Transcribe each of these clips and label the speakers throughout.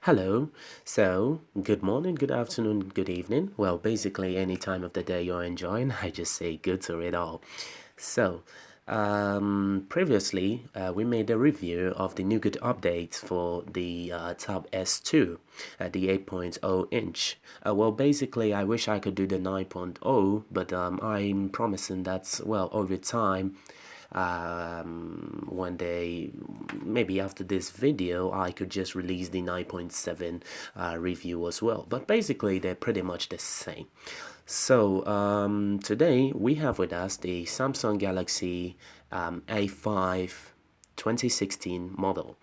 Speaker 1: Hello. So, good morning, good afternoon, good evening. Well, basically, any time of the day you're enjoying, I just say good to it all. So, previously, we made a review of the Nougat updates for the Tab S2 at the 8.0 inch. Well, basically, I wish I could do the 9.0, but I'm promising that, well, over time, one day maybe after this video I could just release the 9.7 review as well, but basically they're pretty much the same. So today we have with us the Samsung Galaxy A5 2016 model,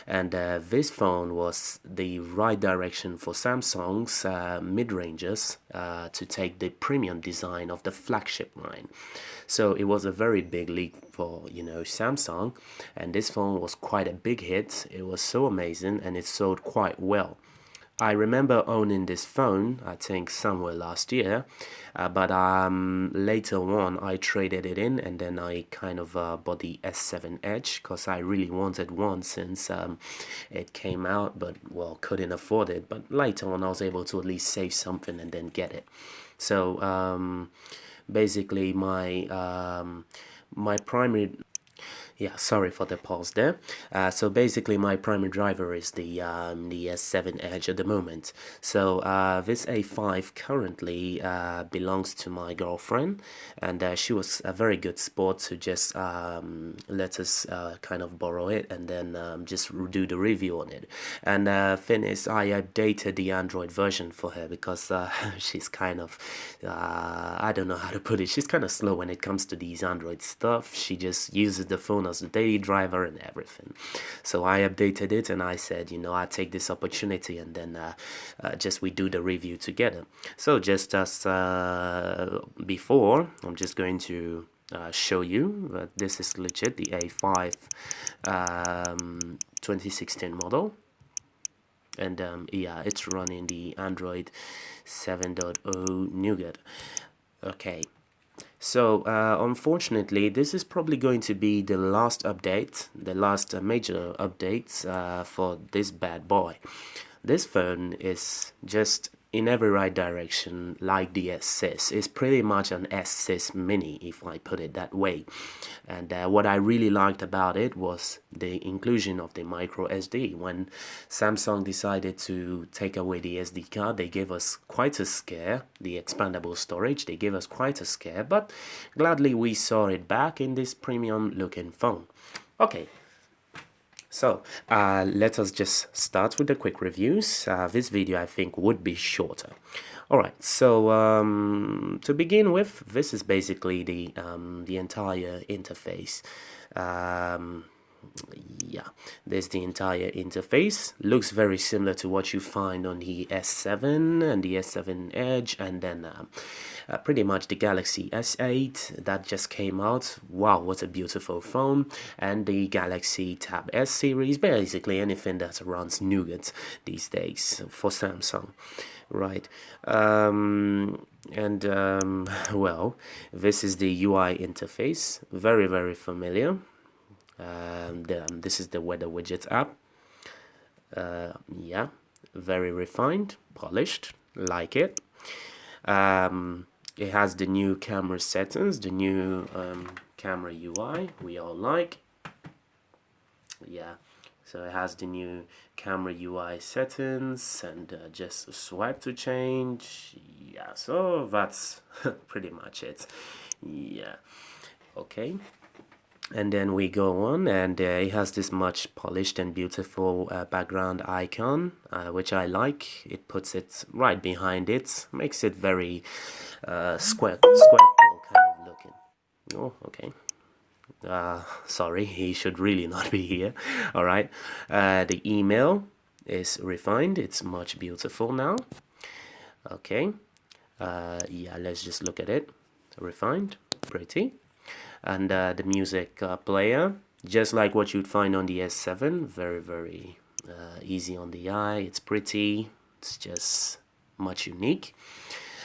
Speaker 1: and this phone was the right direction for Samsung's mid-rangers to take the premium design of the flagship line. So it was a very big leap for Samsung, and this phone was quite a big hit. It was so amazing and it sold quite well. I remember owning this phone, I think somewhere last year, but later on I traded it in, and then I kind of bought the S7 Edge because I really wanted one since it came out, but well, couldn't afford it. But later on I was able to at least save something and then get it. So basically my primary, yeah, sorry for the pause there. So basically, my primary driver is the S7 Edge at the moment. So this A5 currently belongs to my girlfriend, and she was a very good sport to just let us kind of borrow it and then just do the review on it. And thing is, I updated the Android version for her because she's kind of I don't know how to put it. She's kind of slow when it comes to these Android stuff. She just uses the phone as a daily driver and everything. So I updated it and I said, I take this opportunity and then just we do the review together. So just as before, I'm just going to show you that this is legit the A5 2016 model. And yeah, it's running the Android 7.0 Nougat. Okay, so unfortunately, this is probably going to be the last update, the last major updates for this bad boy. This phone is just in every right direction, like the S6. It's pretty much an S6 mini, if I put it that way. And what I really liked about it was the inclusion of the micro SD. When Samsung decided to take away the SD card, they gave us quite a scare. The expandable storage, they gave us quite a scare, but gladly we saw it back in this premium looking phone. Okay, so let us just start with the quick reviews. This video I think would be shorter. Alright, so to begin with, this is basically the entire interface. Yeah, there's the entire interface. Looks very similar to what you find on the S7 and the S7 Edge, and then pretty much the Galaxy S8 that just came out. Wow, what a beautiful phone. And the Galaxy Tab S series, basically anything that runs Nougat these days for Samsung, right? Well, this is the UI interface, very familiar. This is the weather widget app. Yeah, very refined, polished, like it. It has the new camera settings, the new camera UI we all like. Yeah, so it has the new camera UI settings and just a swipe to change. Yeah, so that's pretty much it. Yeah, okay. And then we go on, and it has this much polished and beautiful background icon, which I like. It puts it right behind it, makes it very squircle kind of looking. Oh, okay. Sorry, he should really not be here. All right. The email is refined. It's much beautiful now. Okay. Yeah, let's just look at it. Refined, pretty. And the music player, just like what you'd find on the S7, very easy on the eye. It's pretty, it's just much unique.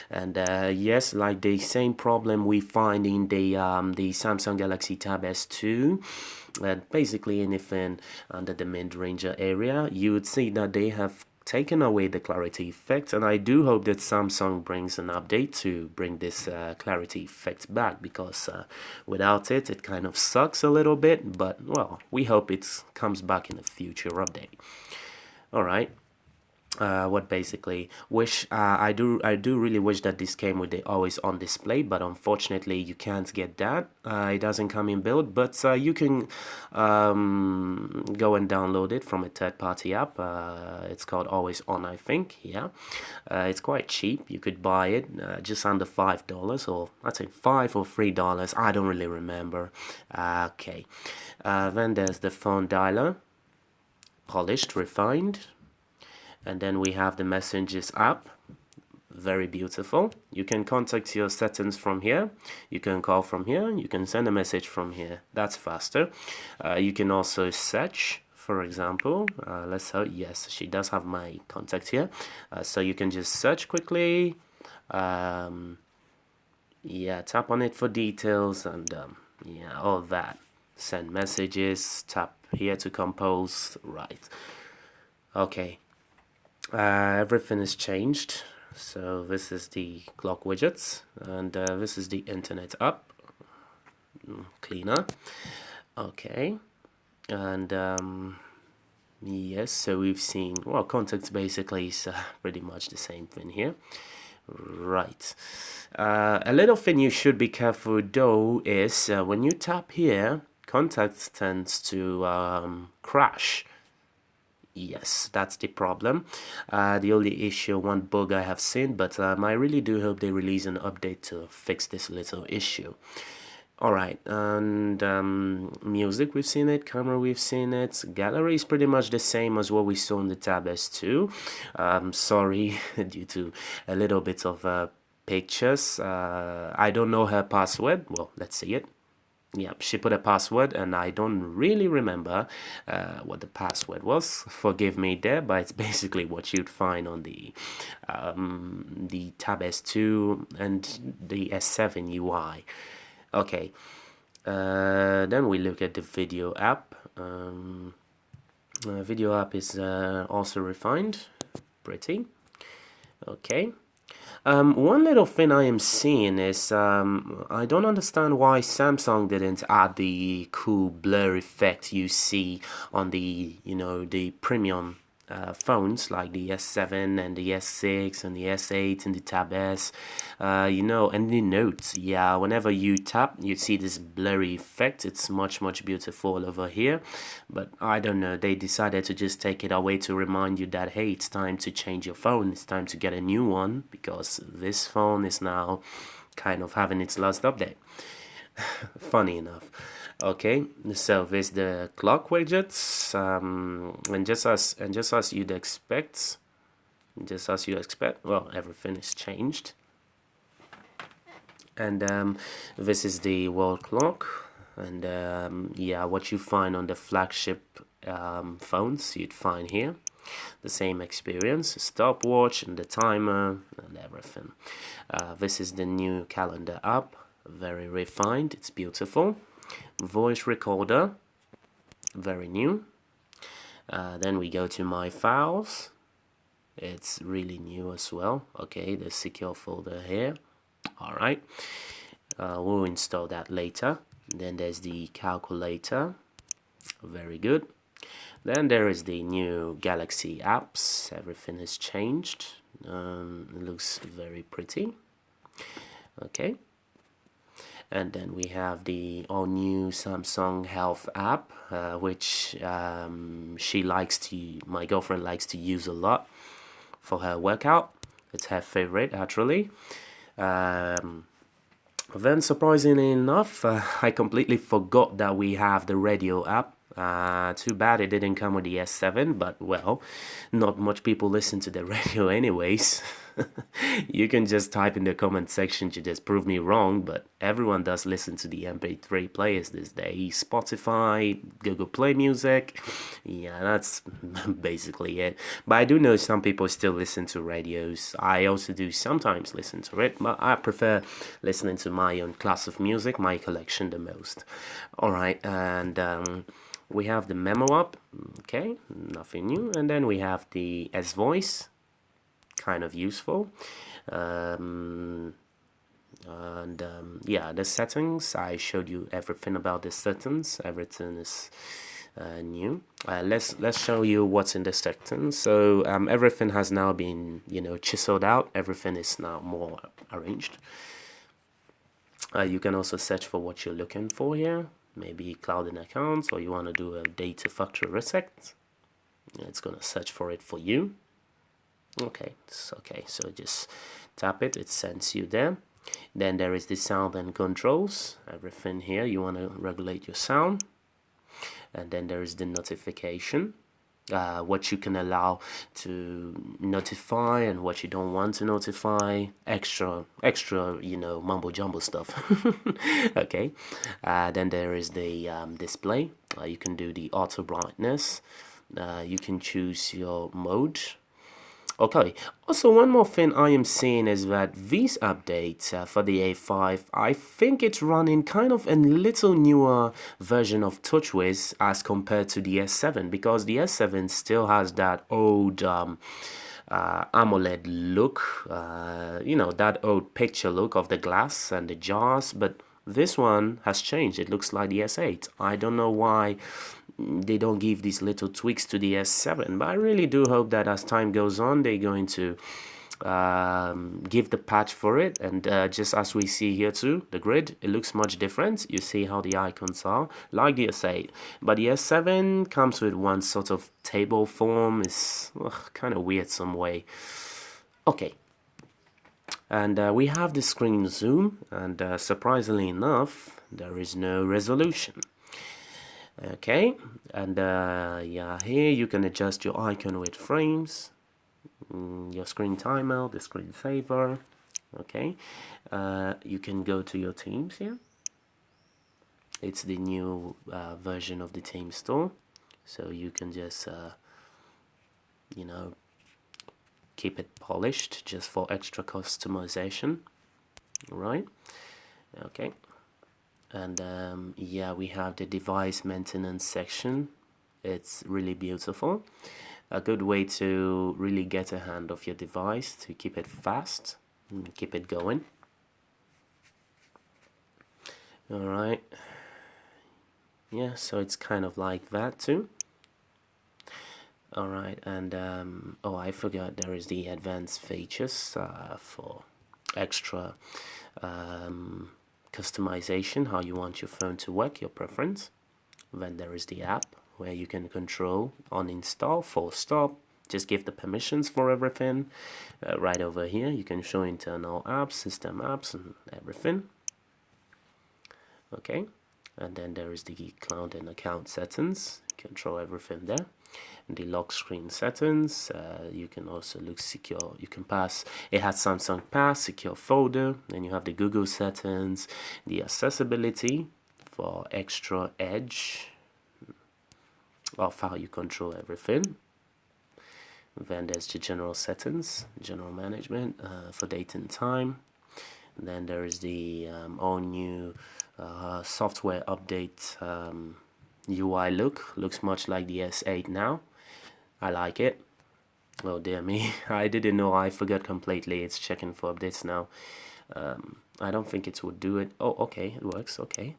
Speaker 1: And yes, like the same problem we find in the Samsung Galaxy Tab S2, basically anything under the mid-range area, you would see that they have taken away the clarity effect, and I do hope that Samsung brings an update to bring this clarity effect back, because without it, it kind of sucks a little bit, but well, we hope it comes back in a future update. All right. What basically wish I do really wish that this came with the always on display, but unfortunately you can't get that. It doesn't come in build, but you can go and download it from a third-party app. It's called Always On, I think. Yeah, it's quite cheap. You could buy it just under $5, or I'd say $5 or $3. I don't really remember. Okay, then there's the phone dialer, polished, refined. And then we have the Messages app, very beautiful. You can contact your settings from here, you can call from here, you can send a message from here. That's faster. You can also search, for example. Let's hope, yes, she does have my contact here. So you can just search quickly. Yeah, tap on it for details, and yeah, all that. Send messages, tap here to compose, right. Okay. Everything is changed. So this is the clock widgets, and this is the internet app, cleaner. Okay, and yes, so we've seen, well, contacts basically is pretty much the same thing here. Right. A little thing you should be careful though is when you tap here, contacts tends to crash. Yes, that's the problem. The only issue, one bug I have seen, but I really do hope they release an update to fix this little issue. Alright, and music, we've seen it, camera, we've seen it, gallery is pretty much the same as what we saw in the Tab S2. Sorry, due to a little bit of pictures. I don't know her password. Well, let's see it. Yeah, she put a password, and I don't really remember what the password was. Forgive me there, but it's basically what you'd find on the Tab S2 and the S7 UI. Okay, then we look at the video app. Video app is also refined, pretty. Okay. One little thing I am seeing is I don't understand why Samsung didn't add the cool blur effect you see on the the premium phones like the S7 and the S6 and the S8 and the Tab S, and the Note. Yeah, whenever you tap, you see this blurry effect. It's much beautiful over here, but I don't know, they decided to just take it away to remind you that, hey, it's time to change your phone, it's time to get a new one, because this phone is now kind of having its last update. Funny enough. Okay, so there's the clock widgets, and just as you'd expect, well, everything is changed. And this is the world clock, and yeah, what you find on the flagship phones, you'd find here the same experience, stopwatch and the timer and everything. This is the new calendar app, very refined, it's beautiful. Voice recorder, very new. Then we go to my files, it's really new as well. Okay, the secure folder here. Alright, we'll install that later. Then there's the calculator, very good. Then there is the new Galaxy apps, everything has changed. It looks very pretty. Okay, and then we have the all-new Samsung Health app, which my girlfriend likes to use a lot for her workout. It's her favorite, actually. Then surprisingly enough, I completely forgot that we have the radio app. Too bad it didn't come with the S7, but well, not much people listen to the radio anyways. You can just type in the comment section to just prove me wrong, but everyone does listen to the MP3 players these days. Spotify, Google Play Music, yeah, that's basically it. But I do know some people still listen to radios. I also do sometimes listen to it, but I prefer listening to my own class of music, my collection the most. Alright, and We have the memo app, okay, nothing new. And then we have the S voice, kind of useful. Yeah, the settings, I showed you everything about the settings. Everything is new. Let's show you what's in the settings. So everything has now been, you know, chiseled out. Everything is now more arranged. You can also search for what you're looking for here, maybe clouding accounts, or you want to do a data factory reset. It's gonna search for it for you. Okay, so just tap it, it sends you there. Then there is the sound and controls, everything here. You want to regulate your sound. And then there is the notification, what you can allow to notify and what you don't want to notify, extra, you know, mumbo jumbo stuff. Okay. Then there is the display. You can do the auto brightness. You can choose your mode. Okay, also one more thing I am seeing is that this update for the A5, I think it's running kind of a little newer version of TouchWiz as compared to the S7, because the S7 still has that old AMOLED look, you know, that old picture look of the glass and the jars, but this one has changed. It looks like the S8. I don't know why they don't give these little tweaks to the S7, but I really do hope that as time goes on they're going to give the patch for it. And just as we see here too, the grid, it looks much different. You see how the icons are like the S8, but the S7 comes with one sort of table form. It's kind of weird some way. Okay, and we have the screen zoom, and surprisingly enough there is no resolution. Okay, and yeah, here you can adjust your icon with frames, your screen timeout, the screensaver. Okay, you can go to your themes here. It's the new version of the theme store, so you can just you know, keep it polished just for extra customization, right? Okay. And yeah, we have the device maintenance section. It's really beautiful, a good way to really get a hand of your device, to keep it fast and keep it going. All right, yeah, so it's kind of like that too. All right, and oh, I forgot, there is the advanced features for extra customization, how you want your phone to work, your preference. Then there is the app where you can control uninstall, force stop, just give the permissions for everything. Right over here you can show internal apps, system apps, and everything. Okay, and then there is the cloud and account settings, control everything there. And the lock screen settings, you can also look secure. You can pass, it has Samsung Pass, secure folder. Then you have the Google settings, the accessibility for extra edge of how you control everything. Then there's the general settings, general management for date and time. And then there is the all new software update UI looks much like the S8 now. I like it. Oh dear me, I didn't know, I forgot completely. It's checking for updates now. I don't think it would do it. Oh, okay, it works. Okay.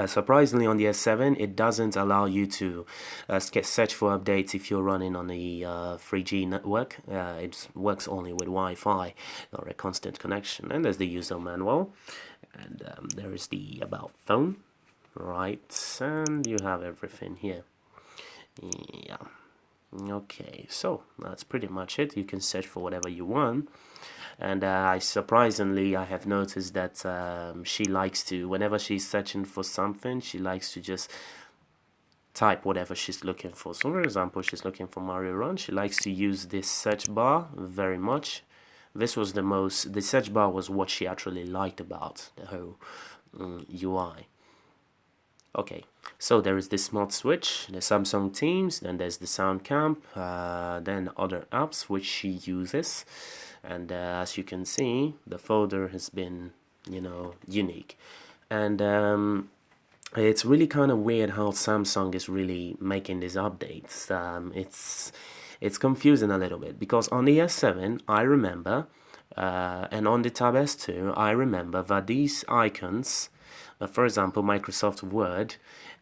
Speaker 1: Surprisingly, on the S7, it doesn't allow you to search for updates if you're running on the 3G network. It works only with Wi-Fi or a constant connection. And there's the user manual, and there is the about phone, right? And you have everything here. Yeah. Okay, so that's pretty much it. You can search for whatever you want. And surprisingly, I have noticed that she likes to, whenever she's searching for something, she likes to just type whatever she's looking for. So for example, she's looking for Mario Run. She likes to use this search bar very much. This was the search bar was what she actually liked about the whole UI. Okay, so there is the smart switch, the Samsung Teams, then there's the sound camp, then other apps which she uses. And as you can see, the folder has been, you know, unique. And It's really kind of weird how Samsung is really making these updates. It's confusing a little bit because on the S7 I remember, and on the Tab S2 I remember that these icons, for example Microsoft Word,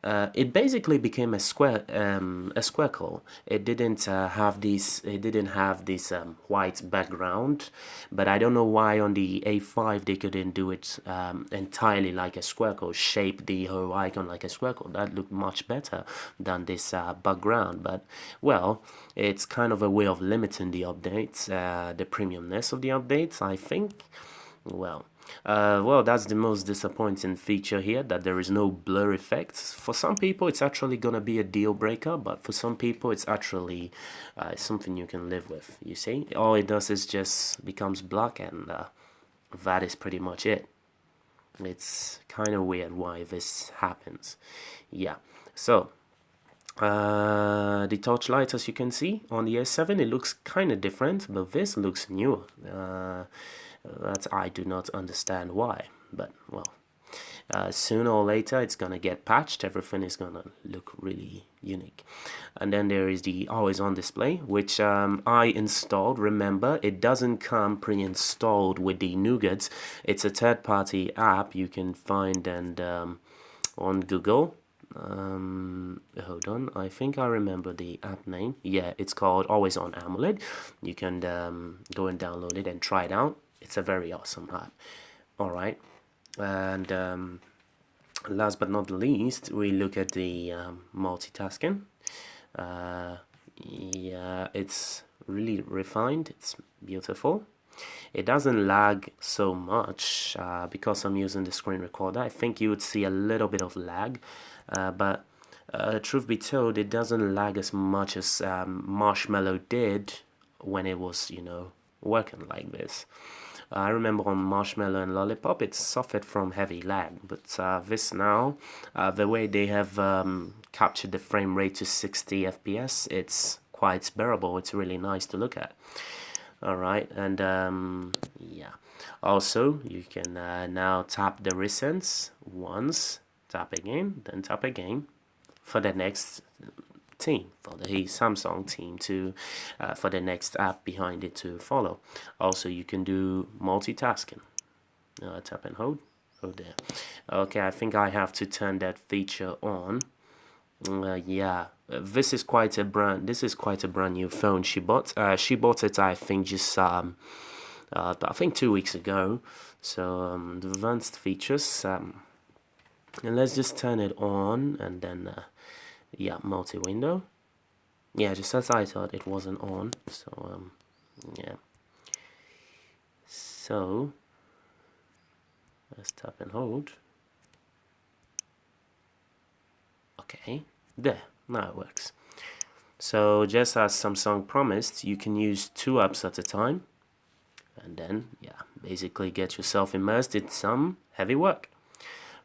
Speaker 1: it basically became a squircle. It didn't have this. It didn't have this white background, but I don't know why on the A5 they couldn't do it entirely like a squircle, shape the whole icon like a squircle. That looked much better than this background. But well, it's kind of a way of limiting the updates, the premiumness of the updates, I think. Well, that's the most disappointing feature here, that there is no blur effect. For some people, it's actually gonna be a deal breaker, but for some people, it's actually something you can live with. You see, all it does is just becomes black, and that is pretty much it. It's kind of weird why this happens. Yeah, so the torchlight, as you can see on the S7, it looks kind of different, but this looks newer. That I do not understand why, but well, sooner or later it's gonna get patched. Everything is gonna look really unique. And then there is the always on display, which I installed. Remember, it doesn't come pre-installed with the Nougat. It's a third-party app you can find and on Google. Hold on, I think I remember the app name. Yeah, it's called Always On AMOLED. You can go and download it and try it out. It's a very awesome app. All right, and last but not least, we look at the multitasking. Yeah, it's really refined. It's beautiful. It doesn't lag so much because I'm using the screen recorder. I think you would see a little bit of lag, but truth be told, it doesn't lag as much as Marshmallow did when it was, working like this. I remember on Marshmallow and Lollipop, it suffered from heavy lag, but this now, the way they have captured the frame rate to 60 FPS, it's quite bearable. It's really nice to look at. All right, and yeah, also you can now tap the recents once, tap again, then tap again for the next team, for the Samsung team to for the next app behind it to follow. Also, you can do multitasking. Tap and hold there. Okay, I think I have to turn that feature on. Yeah, this is quite a brand new phone she bought. She bought it, I think, just I think 2 weeks ago. So the advanced features, and let's just turn it on, and then yeah, multi-window. Yeah, just as I thought, it wasn't on. So yeah, so let's tap and hold. Okay, there, now it works. So just as Samsung promised, you can use 2 apps at a time, and then yeah, basically get yourself immersed in some heavy work.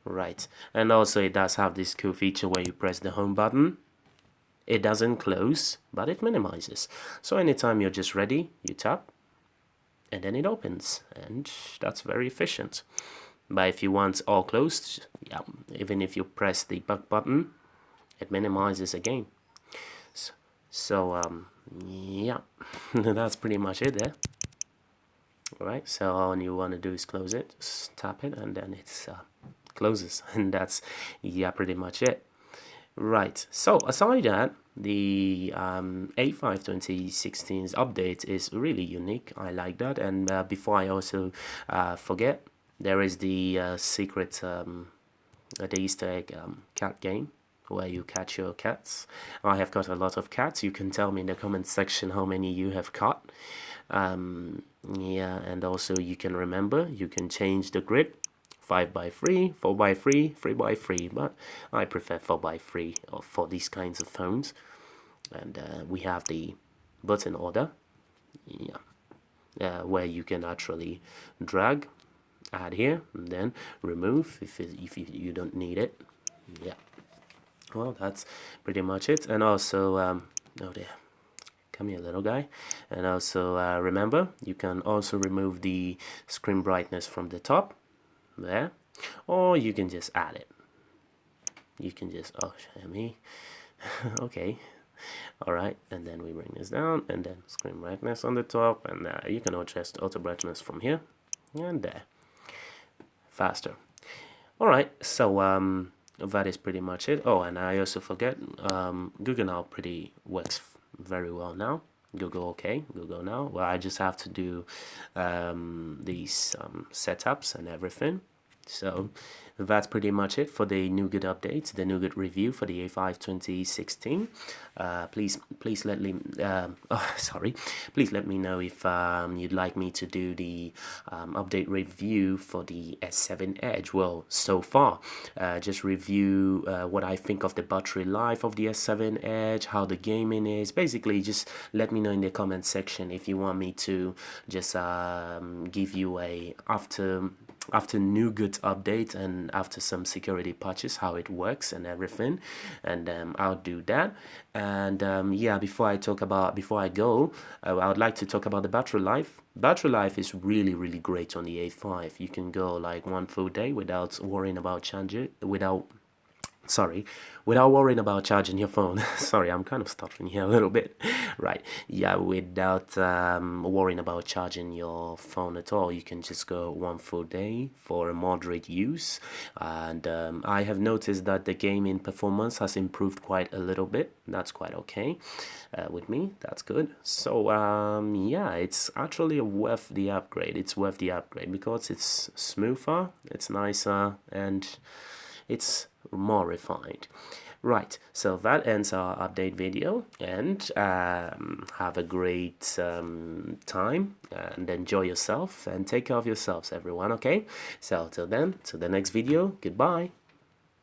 Speaker 1: Right, and also it does have this cool feature where you press the home button. It doesn't close, but it minimizes. So anytime you're just ready, you tap, and then it opens, and that's very efficient. But if you want all closed, yeah, even if you press the back button, it minimizes again. So yeah, that's pretty much it there. Alright, so all you want to do is close it, just tap it, and then it closes, and that's, yeah, pretty much it. Right, so aside that, the A5 2016's update is really unique. I like that. And before I also forget, there is the secret, the Easter egg cat game where you catch your cats. I have got a lot of cats. You can tell me in the comment section how many you have caught. Yeah, and also you can remember, you can change the grid. 5x3, 4x3, 3x3, but I prefer 4x3 for these kinds of phones. And we have the button order, yeah, where you can actually drag, add here, and then remove if you don't need it. Yeah, well, that's pretty much it. And also, oh there, come here, little guy. And also remember, you can also remove the screen brightness from the top there, or you can just add it. you can just, oh, show me. Okay. All right, and then we bring this down, and then screen brightness on the top, and you can adjust auto brightness from here and there, faster. All right, so that is pretty much it. Oh, and I also forget, Google Now pretty works very well now. Google OK, Google Now. Well, I just have to do these setups and everything. So that's pretty much it for the Nougat update, the Nougat review for the A5 2016. Please let me please let me know if you'd like me to do the update review for the S7 Edge. Well, so far, just review what I think of the battery life of the S7 Edge, how the gaming is. Basically, just let me know in the comment section if you want me to just give you a after Nougat update and after some security patches, how it works and everything, and I'll do that. And yeah, before I go, I would like to talk about the battery life. Battery life is really great on the A5. You can go like one full day without worrying about charging, without worrying about charging your phone. Sorry, I'm kind of stuttering here a little bit. Right, yeah, without worrying about charging your phone at all. You can just go one full day for a moderate use. And I have noticed that the gaming performance has improved quite a little bit. That's quite okay with me. That's good. So yeah, it's actually worth the upgrade. It's worth the upgrade because it's smoother, it's nicer, and it's more refined. Right, so that ends our update video, and have a great time and enjoy yourself and take care of yourselves, everyone. Okay, so till then, till the next video, goodbye.